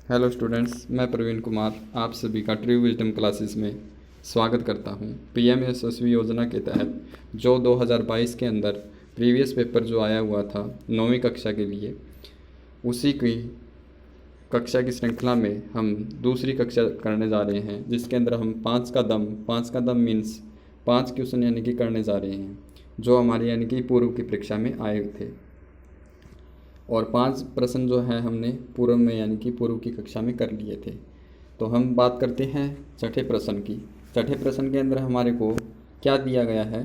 Hello students, मैं प्रवीण कुमार आप सभी का ट्रू विजडम क्लासेस में स्वागत करता हूं। पीएम यशस्वी योजना के तहत जो 2022 के अंदर प्रीवियस पेपर जो आया हुआ था 9वीं कक्षा के लिए, उसी की कक्षा की श्रृंखला में हम दूसरी कक्षा करने जा रहे हैं, जिसके अंदर हम पाँच का दम मीन्स 5 क्वेश्चन यानी कि करने जा रहे हैं, जो हमारी यानी कि पूर्व की परीक्षा में आए थे। और 5 प्रश्न जो है हमने पूर्व में यानी कि पूर्व की कक्षा में कर लिए थे। तो हम बात करते हैं छठे प्रश्न की। छठे प्रश्न के अंदर हमारे को क्या दिया गया है?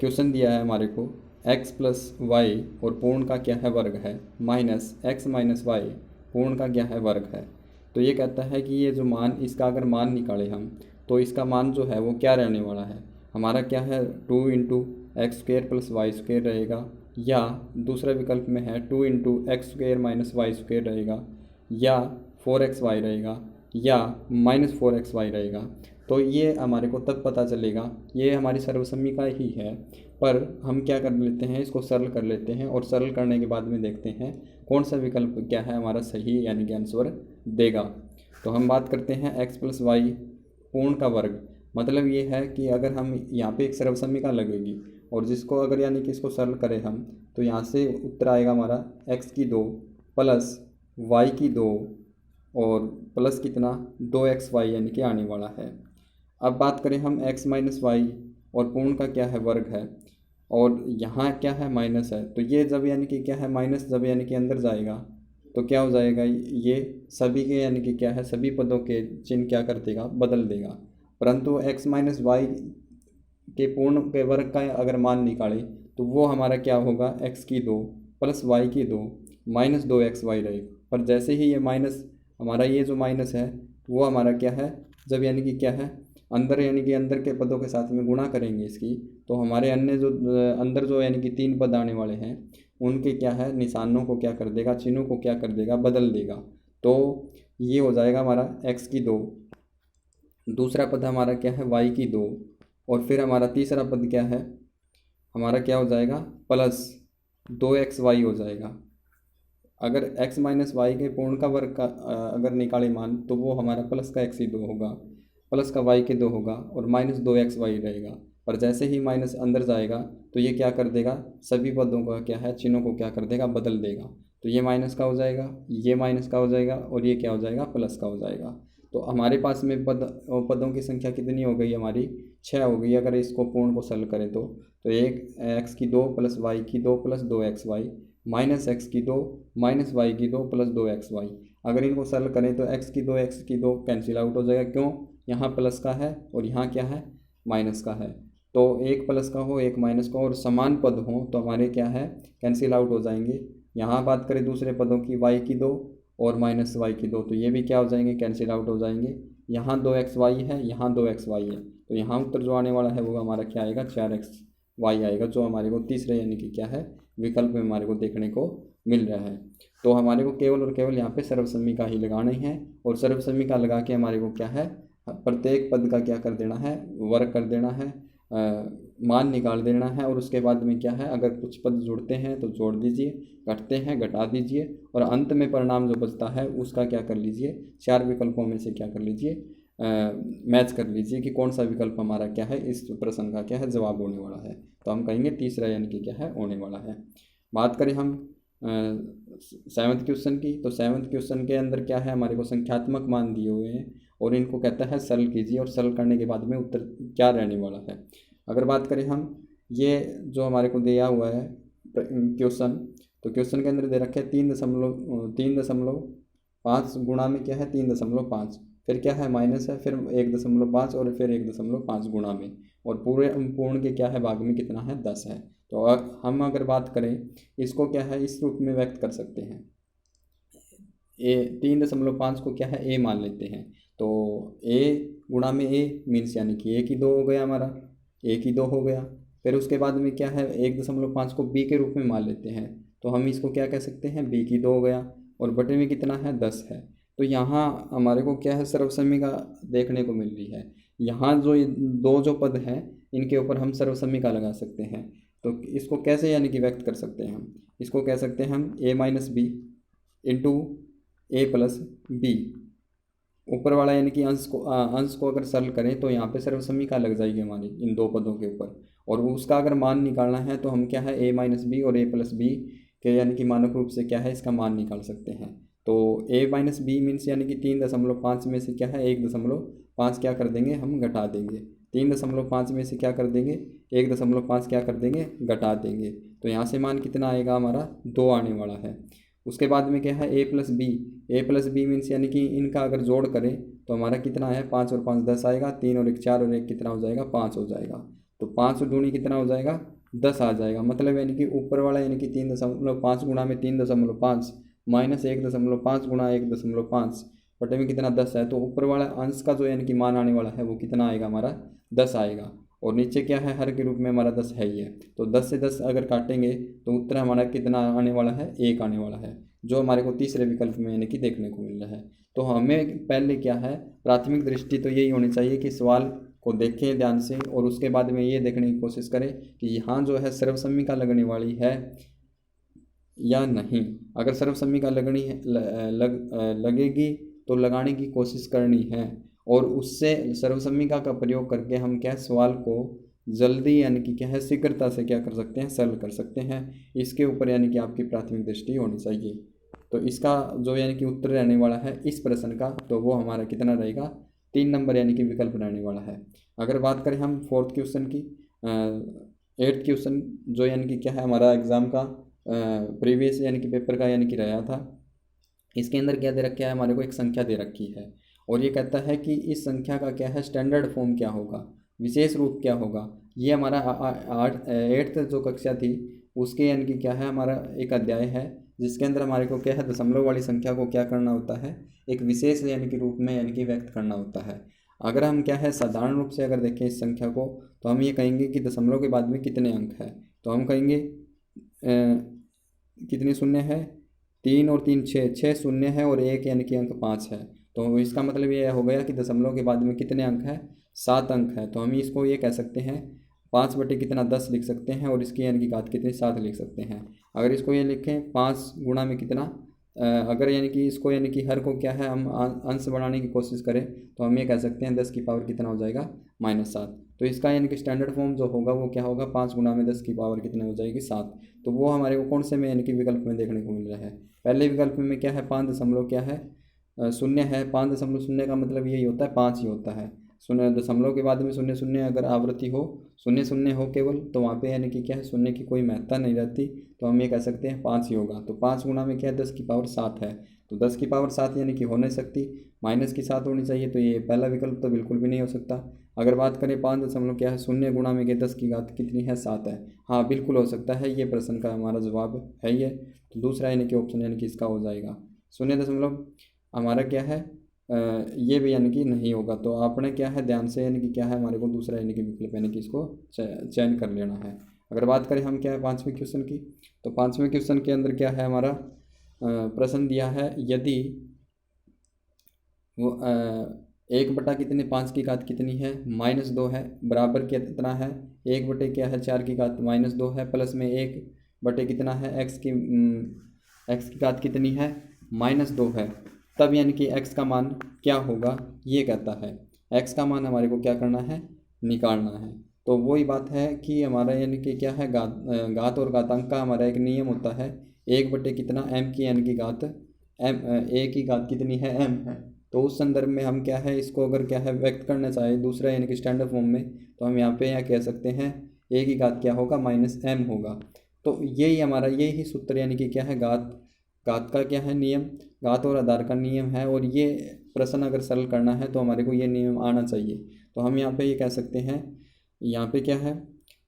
क्वेश्चन दिया है हमारे को x प्लस वाई और पूर्ण का क्या है वर्ग है, माइनस एक्स माइनस वाई पूर्ण का क्या है वर्ग है। तो ये कहता है कि ये जो मान, इसका अगर मान निकालें हम, तो इसका मान जो है वो क्या रहने वाला है हमारा, क्या है 2 into x square plus y square रहेगा, या दूसरा विकल्प में है 2 into x square minus y square रहेगा, या 4xy रहेगा, या माइनस 4xy रहेगा। तो ये हमारे को तब पता चलेगा, ये हमारी सर्वसम्मिका ही है, पर हम क्या कर लेते हैं, इसको सरल कर लेते हैं और सरल करने के बाद में देखते हैं कौन सा विकल्प क्या है हमारा सही यानी कि आंसर देगा। तो हम बात करते हैं x प्लस वाई पूर्ण का वर्ग। मतलब ये है कि अगर हम यहाँ पे एक सर्वसम्मिका लगेगी और जिसको अगर यानी कि इसको सरल करें हम, तो यहाँ से उत्तर आएगा हमारा x की 2 प्लस y की 2 और प्लस कितना 2xy यानी कि आने वाला है। अब बात करें हम x माइनस वाई और पूर्ण का क्या है वर्ग है, और यहाँ क्या है माइनस है, तो ये जब यानी कि क्या है माइनस जब यानी कि अंदर जाएगा तो क्या हो जाएगा, ये सभी के यानी कि क्या है सभी पदों के चिन्ह क्या कर देगा, बदल देगा। परंतु x माइनस वाई के पूर्ण के वर्ग का अगर मान निकालें तो वो हमारा क्या होगा, x की 2 प्लस वाई की 2 माइनस 2xy रहेगा। पर जैसे ही ये माइनस हमारा ये जो माइनस है वो हमारा क्या है, जब यानी कि क्या है अंदर यानी कि अंदर के पदों के साथ में गुणा करेंगे इसकी, तो हमारे अन्य जो अंदर जो यानी कि 3 पद आने वाले हैं उनके क्या है निशानों को क्या कर देगा, चिन्हों को क्या कर देगा, बदल देगा। तो ये हो जाएगा हमारा x की 2, दूसरा पद हमारा क्या है y की 2, और फिर हमारा तीसरा पद क्या है हमारा, क्या हो जाएगा प्लस 2xy हो जाएगा। अगर x माइनस वाई के पूर्ण का वर्ग का अगर निकाले मान, तो वो हमारा प्लस का x की 2 होगा, प्लस का y के 2 होगा और माइनस 2xy रहेगा। पर जैसे ही माइनस अंदर जाएगा तो ये क्या कर देगा, सभी पदों का क्या है चिन्हों को क्या कर देगा, बदल देगा। तो ये माइनस का हो जाएगा, ये माइनस का हो जाएगा और ये क्या हो जाएगा, प्लस का हो जाएगा। तो हमारे पास में पदों की संख्या कितनी हो गई हमारी, 6 हो गई। अगर इसको पूर्ण को सरल करें तो एक x की 2 प्लस वाई की 2 प्लस 2xy माइनस एक्स की 2 माइनस वाई की 2 प्लस 2xy। अगर इनको सरल करें तो x की 2 कैंसिल आउट हो जाएगा, क्यों, यहाँ प्लस का है और यहाँ क्या है माइनस का है। तो एक प्लस का हो एक माइनस का हो और समान पद हो तो हमारे क्या है कैंसिल आउट हो जाएंगे। यहाँ बात करें दूसरे पदों की, y की 2 और माइनस वाई की 2, तो ये भी क्या हो जाएंगे, कैंसिल आउट हो जाएंगे। यहाँ 2xy है, यहाँ 2xy है, तो यहाँ उत्तर जो आने वाला है वो हमारा क्या आएगा, 4xy आएगा, जो हमारे को तीसरे यानी कि क्या है विकल्प में हमारे को देखने को मिल रहा है। तो हमारे को केवल और केवल यहाँ पे सर्वसम्मिका ही लगानी है, और सर्वसम्मिका लगा के हमारे को क्या है प्रत्येक पद का क्या कर देना है, वर्ग कर देना है, मान निकाल देना है। और उसके बाद में क्या है, अगर कुछ पद जुड़ते हैं तो जोड़ दीजिए, घटते हैं घटा दीजिए, और अंत में परिणाम जो बचता है उसका क्या कर लीजिए, 4 विकल्पों में से क्या कर लीजिए, मैच कर लीजिए कि कौन सा विकल्प हमारा क्या है इस प्रश्न का क्या है जवाब होने वाला है। तो हम कहेंगे तीसरा यानी कि क्या है होने वाला है। बात करें हम 7वें क्वेश्चन की, तो 7वें क्वेश्चन के अंदर क्या है हमारे को संख्यात्मक मान दिए हुए हैं और इनको कहता है सरल कीजिए, और सरल करने के बाद में उत्तर क्या रहने वाला है। अगर बात करें हम, ये जो हमारे को दिया हुआ है क्वेश्चन, तो क्वेश्चन के अंदर दे रखे 3.5 गुणा में क्या है 3.5, फिर क्या है माइनस है, फिर 1.5 और फिर 1.5 गुणा में, और पूरे पूर्ण के क्या है भाग में कितना है 10 है। तो हम अगर बात करें इसको क्या है इस रूप में व्यक्त कर सकते हैं, 3.5 को क्या है a मान लेते हैं, तो a गुणा में a मीन्स यानी कि a की 2 हो गया हमारा, a की 2 हो गया। फिर उसके बाद में क्या है 1.5 को b के रूप में मान लेते हैं, तो हम इसको क्या कह सकते हैं, b की 2 हो गया, और बटे में कितना है 10 है। तो यहाँ हमारे को क्या है सर्वसम्मिका देखने को मिल रही है। यहाँ जो दो जो पद हैं इनके ऊपर हम सर्वसम्मिका लगा सकते हैं। तो इसको कैसे यानी कि व्यक्त कर सकते हैं हम, इसको कह सकते हैं हम a minus B, into A plus B. ऊपर वाला यानी कि अंश को अगर सरल करें तो यहाँ पे सर्वसम्मिका लग जाएगी हमारी इन दो पदों के ऊपर, और उसका अगर मान निकालना है तो हम क्या है ए माइनस बी और ए प्लस बी के यानी कि मानक रूप से क्या है इसका मान निकाल सकते हैं। तो ए माइनस बी मीन्स यानी कि 3.5 में से क्या है 1.5 क्या कर देंगे हम घटा देंगे, 3.5 में से क्या कर देंगे 1.5 क्या कर देंगे घटा देंगे। तो यहाँ से मान कितना आएगा हमारा 2 आने वाला है। उसके बाद में क्या है ए प्लस बी मीन्स यानी कि इनका अगर जोड़ करें तो हमारा कितना है 5 और 5 10 आएगा, 3 और 1 4 और 1 कितना हो जाएगा 5 हो जाएगा। तो 5 और दूनी कितना हो जाएगा 10 आ जाएगा। मतलब यानी कि ऊपर वाला यानी कि 3.5 गुणा में 3.5 माइनस 1.5 गुणा 1.5 बटे में कितना 10 है। तो ऊपर वाला अंश का जो यानी कि मान आने वाला है वो कितना आएगा हमारा 10 आएगा, और नीचे क्या है हर के रूप में हमारा 10 है ही है। तो 10 से 10 अगर काटेंगे तो उत्तर हमारा कितना आने वाला है 1 आने वाला है, जो हमारे को तीसरे विकल्प में यानी कि देखने को मिल रहा है। तो हमें पहले क्या है प्राथमिक दृष्टि तो यही होनी चाहिए कि सवाल को देखें ध्यान से, और उसके बाद में ये देखने की कोशिश करें कि यहाँ जो है सर्वसम्मिका लगने वाली है या नहीं। अगर सर्वसम्मिका लगनी है लगेगी तो लगाने की कोशिश करनी है, और उससे सर्वसम्मिका का प्रयोग करके हम क्या सवाल को जल्दी यानी कि क्या है शीघ्रता से क्या कर सकते हैं सरल कर सकते हैं। इसके ऊपर यानी कि आपकी प्राथमिक दृष्टि होनी चाहिए। तो इसका जो यानी कि उत्तर रहने वाला है इस प्रश्न का, तो वो हमारा कितना रहेगा 3 नंबर यानी कि विकल्प रहने वाला है। अगर बात करें हम 4th क्वेश्चन की, 8th क्वेश्चन जो यानी कि क्या है हमारा एग्ज़ाम का प्रीवियस यानी कि पेपर का यानी कि रहा था, इसके अंदर क्या दे रखा है हमारे को एक संख्या दे रखी है, और ये कहता है कि इस संख्या का क्या है स्टैंडर्ड फॉर्म क्या होगा, विशेष रूप क्या होगा। ये हमारा 8th जो कक्षा थी उसके यानी कि क्या है हमारा एक अध्याय है जिसके अंदर हमारे को क्या है दशमलव वाली संख्या को क्या करना होता है एक विशेष यानी कि रूप में यानी कि व्यक्त करना होता है। अगर हम क्या है साधारण रूप से अगर देखें इस संख्या को तो हम ये कहेंगे कि दशमलव के बाद में कितने अंक है, तो हम कहेंगे कितने शून्य है 3 और 3 6 शून्य है और 1 यानी कि अंक 5 है। तो इसका मतलब ये हो गया कि दशमलव के बाद में कितने अंक है 7 अंक है। तो हम इसको ये कह सकते हैं 5 बटे कितना 10 लिख सकते हैं, और इसकी यानी कि घात कितनी 7 लिख सकते हैं। अगर इसको ये लिखें 5 गुणा में कितना अगर यानी कि इसको यानी कि हर को क्या है हम अंश बढ़ाने की कोशिश करें तो हम ये कह सकते हैं 10 की पावर कितना हो जाएगा -7। तो इसका यानी कि स्टैंडर्ड फॉर्म जो होगा वो क्या होगा 5 गुणा में 10 की पावर कितने हो जाएगी 7। तो वो हमारे को कौन से में यानी कि विकल्प में देखने को मिल रहा है। पहले विकल्प में क्या है 5 दशमलव क्या है शून्य है, 5.0 का मतलब यही होता है 5 ही होता है। शून्य दशमलव के बाद में 0 अगर आवृत्ति हो 0 हो केवल तो वहाँ पे यानी कि क्या है शून्य की कोई महत्ता नहीं रहती, तो हम ये कह सकते हैं 5 ही होगा। तो 5 गुणा में क्या है 10 की पावर 7 है, तो 10 की पावर 7 यानी कि हो नहीं सकती, माइनस की 7 होनी चाहिए। तो ये पहला विकल्प तो बिल्कुल भी नहीं हो सकता। अगर बात करें 5 दशमलव क्या है शून्य गुणा में क्या 10 की घात कितनी है 7 है, हाँ बिल्कुल हो सकता है, ये प्रश्न का हमारा जवाब है ये। तो दूसरा यानी कि ऑप्शन यानी कि इसका हो जाएगा 0 हमारा क्या है ये भी यानी कि नहीं होगा। तो आपने क्या है ध्यान से यानी कि क्या है हमारे को दूसरा यानी कि विकल्प यानी कि इसको चयन कर लेना है। अगर बात करें हम क्या है 5वें क्वेश्चन की, तो 5वें क्वेश्चन के अंदर क्या है हमारा प्रश्न दिया है यदि वो 1 बटा कितने 5 की घात कितनी है -2 है, बराबर कितना है 1 बटे क्या है 4 की घात -2 है, प्लस में 1 बटे कितना है x की घात कितनी है -2 है, तब यानी कि x का मान क्या होगा ये कहता है। x का मान हमारे को क्या करना है निकालना है। तो वही बात है कि हमारा यानी कि क्या है घात और घातांक का हमारा एक नियम होता है 1 बटे कितना m की यानी कि घात m a की घात कितनी है m है। तो उस संदर्भ में हम क्या है इसको अगर क्या है व्यक्त करना चाहें दूसरा यानी कि स्टैंडर्ड फॉर्म में, तो हम यहाँ पे कह सकते हैं a की घात क्या होगा -m होगा। तो यही हमारा यही सूत्र यानी कि क्या है घात का क्या है नियम, घात और आधार का नियम है, और ये प्रश्न अगर सरल करना है तो हमारे को ये नियम आना चाहिए। तो हम यहाँ पे ये कह सकते हैं यहाँ पे क्या है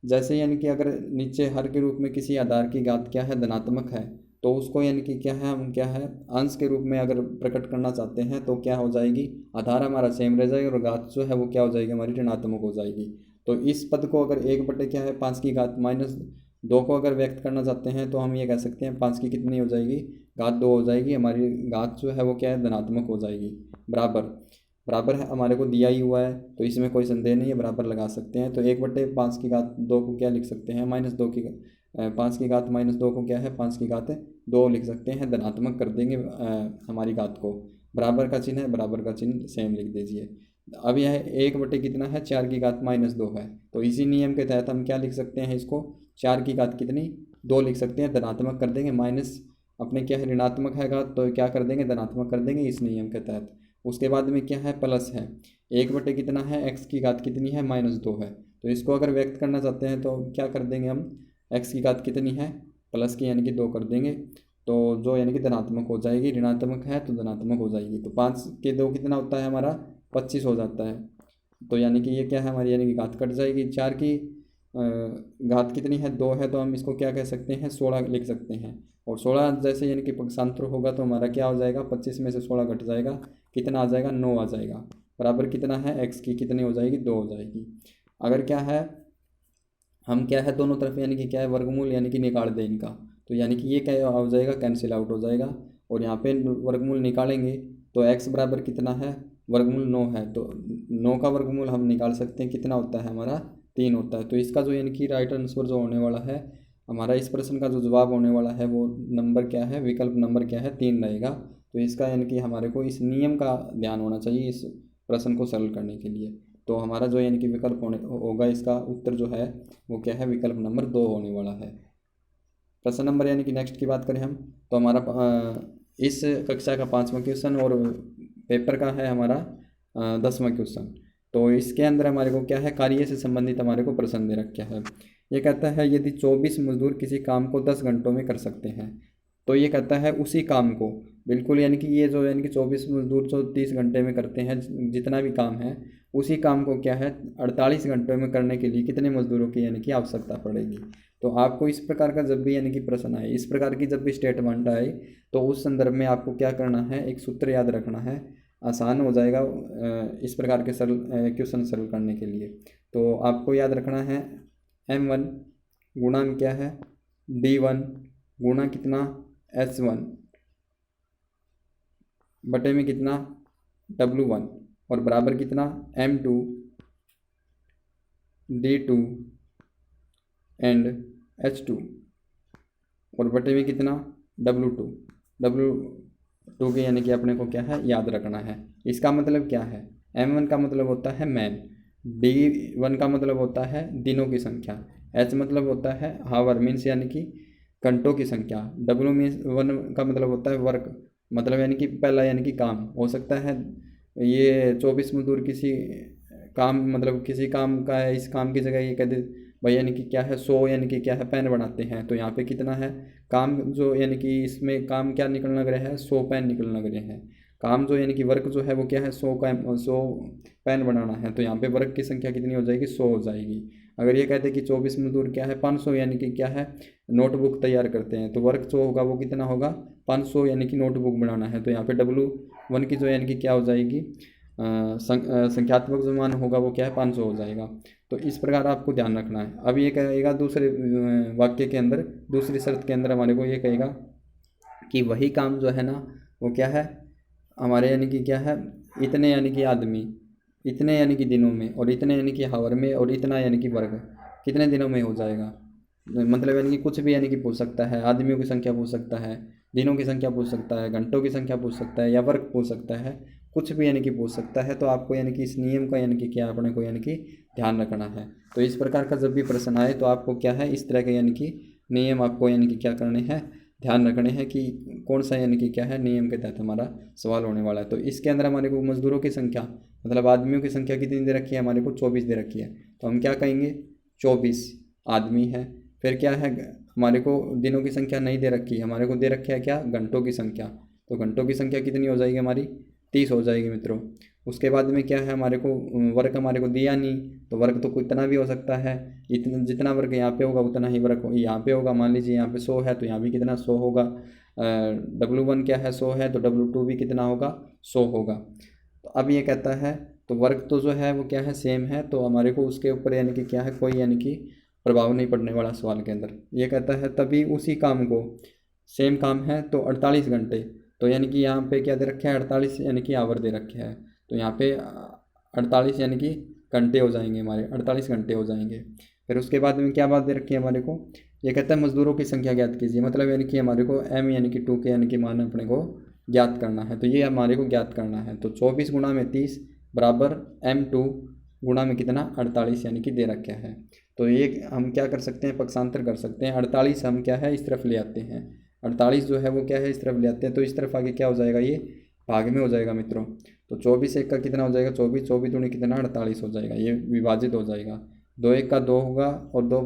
जैसे यानी कि अगर नीचे हर के रूप में किसी आधार की घात क्या है धनात्मक है तो उसको यानी कि क्या है हम क्या है अंश के रूप में अगर प्रकट करना चाहते हैं तो क्या हो जाएगी आधार हमारा सेम रह जाएगा और घात जो है वो क्या हो जाएगी हमारी ऋणात्मक हो जाएगी। तो इस पद को अगर 1 बटे क्या है 5 की घात -2 को अगर व्यक्त करना चाहते हैं तो हम ये कह सकते हैं 5 की कितनी हो जाएगी घात 2 हो जाएगी, हमारी घात जो है वो क्या है धनात्मक हो जाएगी। बराबर है हमारे को दिया ही हुआ है तो इसमें कोई संदेह नहीं है, बराबर लगा सकते हैं। तो 1 बटे 5 की घात 2 को क्या लिख सकते हैं -2 की 5 की घात माइनस 2 को क्या है 5 की घात 2 लिख सकते हैं, धनात्मक कर देंगे हमारी घात को। बराबर का चिन्ह है, बराबर का चिन्ह सेम लिख दीजिए। अब यह 1 बटे कितना है 4 की घात माइनस 2 है, तो इसी नियम के तहत हम क्या लिख सकते हैं इसको 4 की घात कितनी 2 लिख सकते हैं, धनात्मक कर देंगे। माइनस अपने क्या है ऋणात्मक है घात, तो क्या कर देंगे धनात्मक कर देंगे इस नियम के तहत। उसके बाद में क्या है प्लस है 1 बटे कितना है x की घात कितनी है माइनस 2 है, तो इसको अगर व्यक्त करना चाहते हैं तो क्या कर देंगे हम x की घात कितनी है प्लस की यानी कि 2 कर देंगे, तो जो यानी कि धनात्मक हो जाएगी, ऋणात्मक है तो धनात्मक हो जाएगी। तो 5 के 2 कितना होता है हमारा 25 हो जाता है, तो यानी कि ये क्या है हमारी यानी कि घात कट जाएगी। 4 की घात कितनी है 2 है, तो हम इसको क्या कह सकते हैं 16 लिख सकते हैं। और 16 जैसे यानी कि पक्षांतर होगा तो हमारा क्या हो जाएगा 25 में से 16 घट जाएगा, कितना आ जाएगा 9 आ जाएगा। बराबर कितना है x की कितनी हो जाएगी 2 हो जाएगी। अगर क्या है हम क्या है दोनों तरफ यानी कि क्या है वर्गमूल यानी कि निकाल दें इनका, तो यानी कि ये क्या हो जाएगा कैंसिल आउट हो जाएगा, और यहाँ पे वर्गमूल निकालेंगे तो x बराबर कितना है वर्गमूल 9 है, तो 9 का वर्गमूल हम निकाल सकते हैं कितना होता है हमारा 3 होता है। तो इसका जो यानी कि राइट आंसर जो होने वाला है हमारा इस प्रश्न का जो जवाब होने वाला है वो नंबर क्या है विकल्प नंबर क्या है 3 रहेगा। तो इसका यानी कि हमारे को इस नियम का ध्यान होना चाहिए इस प्रश्न को सरल करने के लिए। तो हमारा जो यानी कि विकल्प होगा इसका उत्तर जो है वो क्या है विकल्प नंबर 2 होने वाला है। प्रश्न नंबर यानी कि नेक्स्ट की बात करें हम तो हमारा इस कक्षा का 5वां क्वेश्चन और पेपर का है हमारा 10वां क्वेश्चन। तो इसके अंदर हमारे को क्या है कार्य से संबंधित हमारे को प्रश्न दे रखा है। ये कहता है यदि 24 मजदूर किसी काम को 10 घंटों में कर सकते हैं, तो ये कहता है उसी काम को बिल्कुल यानी कि ये जो यानी कि 24 मजदूर जो 30 घंटे में करते हैं जितना भी काम है उसी काम को क्या है 48 घंटों में करने के लिए कितने मजदूरों की यानी कि आवश्यकता पड़ेगी। तो आपको इस प्रकार का जब भी यानी कि प्रश्न आए, इस प्रकार की जब भी स्टेटमेंट आए तो उस संदर्भ में आपको क्या करना है एक सूत्र याद रखना है, आसान हो जाएगा इस प्रकार के सरल क्वेश्चन सरल करने के लिए। तो आपको याद रखना है m1 गुणा क्या है d1 गुणा कितना h1 बटे में कितना w1 और बराबर कितना m2 d2 एंड h2 और बटे में कितना w2 के यानी कि अपने को क्या है याद रखना है। इसका मतलब क्या है m1 का मतलब होता है मैन, d1 का मतलब होता है दिनों की संख्या, h मतलब होता है हावर मीन्स यानी कि घंटों की संख्या, w मीन्स 1 का मतलब होता है वर्क मतलब यानी कि पहला यानी कि काम हो सकता है। ये 24 मजदूर किसी काम मतलब किसी काम का है, इस काम की जगह ये कहते भाई यानी कि क्या है 100 यानी कि क्या है पेन बनाते हैं, तो यहाँ पे कितना है काम जो यानी कि इसमें काम क्या निकलना लग रहा है 100 पेन निकलना लग रहे हैं। काम जो यानी कि वर्क जो है वो क्या है 100 पेन बनाना है, तो यहाँ पे वर्क की संख्या कितनी हो जाएगी 100 हो जाएगी। अगर ये कहते हैं कि 24 मजदूर क्या है 500 यानी कि क्या है नोटबुक तैयार करते हैं, तो वर्क जो होगा वो कितना होगा 500 यानी कि नोटबुक बनाना है, तो यहाँ पे W1 की जो यानी कि क्या हो जाएगी संख्यात्मक जो मान होगा वो क्या है 500 हो जाएगा। तो इस प्रकार आपको ध्यान रखना है। अब ये कहेगा दूसरे वाक्य के अंदर दूसरी शर्त के अंदर हमारे को ये कहेगा कि वही काम जो है ना वो क्या है हमारे यानी कि क्या है इतने यानी कि आदमी इतने यानी कि दिनों में और इतने यानी कि हावर में और इतना यानी कि वर्ग कितने दिनों में हो जाएगा, मतलब यानी कि कुछ भी यानी कि पूछ सकता है, आदमियों की संख्या पूछ सकता है, दिनों की संख्या पूछ सकता है, घंटों की संख्या पूछ सकता है या वर्ग पूछ सकता है, कुछ भी यानी कि पूछ सकता है। तो आपको यानी कि इस नियम का यानी कि क्या अपने को यानी कि ध्यान रखना है। तो इस प्रकार का जब भी प्रश्न आए तो आपको क्या है इस तरह के यानी कि नियम आपको यानी कि क्या करने हैं ध्यान रखने हैं कि कौन सा यानी कि क्या है नियम के तहत हमारा सवाल होने वाला है। तो इसके अंदर हमारे को मजदूरों की संख्या मतलब आदमियों की संख्या कितनी दे रखी है हमारे को 24 दे रखी है, तो हम क्या कहेंगे 24 आदमी है। फिर क्या है हमारे को दिनों की संख्या नहीं दे रखी है, हमारे को दे रखा है क्या घंटों की संख्या, तो घंटों की संख्या कितनी हो जाएगी हमारी 30 हो जाएगी मित्रों। उसके बाद में क्या है हमारे को वर्क हमारे को दिया नहीं, तो वर्क तो कितना भी हो सकता है, इतना जितना वर्क यहाँ पे होगा उतना ही वर्क यहाँ पे होगा। मान लीजिए यहाँ पे 100 है तो यहाँ भी कितना 100 होगा। W1 क्या है 100 है तो W2 भी कितना होगा 100 होगा। तो अब ये कहता है तो वर्क तो जो है वो क्या है सेम है, तो हमारे को उसके ऊपर यानी कि क्या है कोई यानी कि प्रभाव नहीं पड़ने वाला सवाल के अंदर। ये कहता है तभी उसी काम को सेम काम है तो 48 घंटे, तो यानी कि यहाँ पे क्या दे रखे हैं 48 यानी कि आवर दे रखे हैं, तो यहाँ पे 48 यानी कि घंटे हो जाएंगे हमारे 48 घंटे हो जाएंगे। फिर उसके बाद में क्या बात दे रखी है हमारे को ये कहता है मजदूरों की संख्या ज्ञात कीजिए, मतलब यानी कि हमारे को m यानी कि 2 के यानी कि मान अपने को ज्ञात करना है। तो ये हमारे को ज्ञात करना है। तो 24 गुणा में 30 बराबर m2 गुणा में कितना 48 यानी कि दे रखा है। तो ये हम क्या कर सकते हैं, पक्षांतर कर सकते हैं। 48 हम क्या है इस तरफ ले आते हैं, 48 जो है वो क्या है इस तरफ ले आते हैं। तो इस तरफ आगे क्या हो जाएगा, ये भाग में हो जाएगा मित्रों। तो 24 एक का कितना हो जाएगा 24, 24 दूनी कितना 48 हो जाएगा, ये विभाजित हो जाएगा। 2 एक का 2 होगा और 2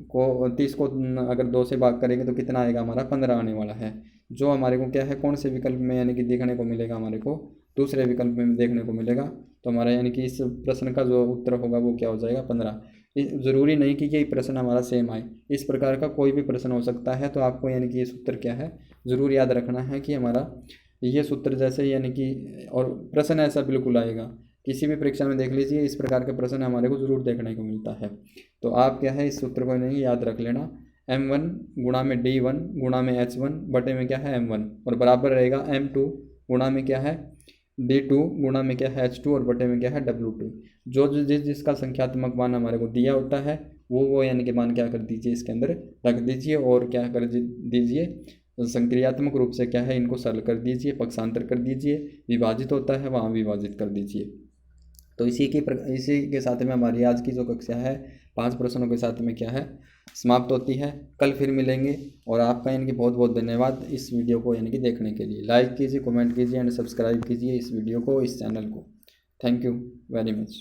को 30 को अगर 2 से भाग करेंगे तो कितना आएगा हमारा 15 आने वाला है। जो हमारे को क्या है कौन से विकल्प में यानी कि देखने को मिलेगा, हमारे को दूसरे विकल्प में देखने को मिलेगा। तो हमारा यानी कि इस प्रश्न का जो उत्तर होगा वो क्या हो जाएगा 15। ज़रूरी नहीं कि यही प्रश्न हमारा सेम आए, इस प्रकार का कोई भी प्रश्न हो सकता है। तो आपको यानी कि ये सूत्र क्या है ज़रूर याद रखना है कि हमारा ये सूत्र जैसे यानी कि, और प्रश्न ऐसा बिल्कुल आएगा, किसी भी परीक्षा में देख लीजिए इस प्रकार के प्रश्न हमारे को ज़रूर देखने को मिलता है। तो आप क्या है इस सूत्र को नहीं याद रख लेना, m1 गुणा में d1 गुणा में h1 बटे में क्या है m1 और बराबर रहेगा m2 गुणा में क्या है d2 गुणा में क्या है h2 और बटे में क्या है w2। जो जिसका संख्यात्मक मान हमारे को दिया होता है वो यानी कि मान क्या कर दीजिए इसके अंदर रख दीजिए और क्या कर दीजिए संक्रियात्मक रूप से क्या है इनको सरल कर दीजिए, पक्षांतर कर दीजिए, विभाजित होता है वहाँ विभाजित कर दीजिए। तो इसी के साथ में हमारी आज की जो कक्षा है 5 प्रश्नों के साथ में क्या है समाप्त होती है। कल फिर मिलेंगे और आपका यानी कि बहुत बहुत धन्यवाद इस वीडियो को यानी कि देखने के लिए। लाइक कीजिए, कमेंट कीजिए एंड सब्सक्राइब कीजिए इस वीडियो को, इस चैनल को। Thank you very much.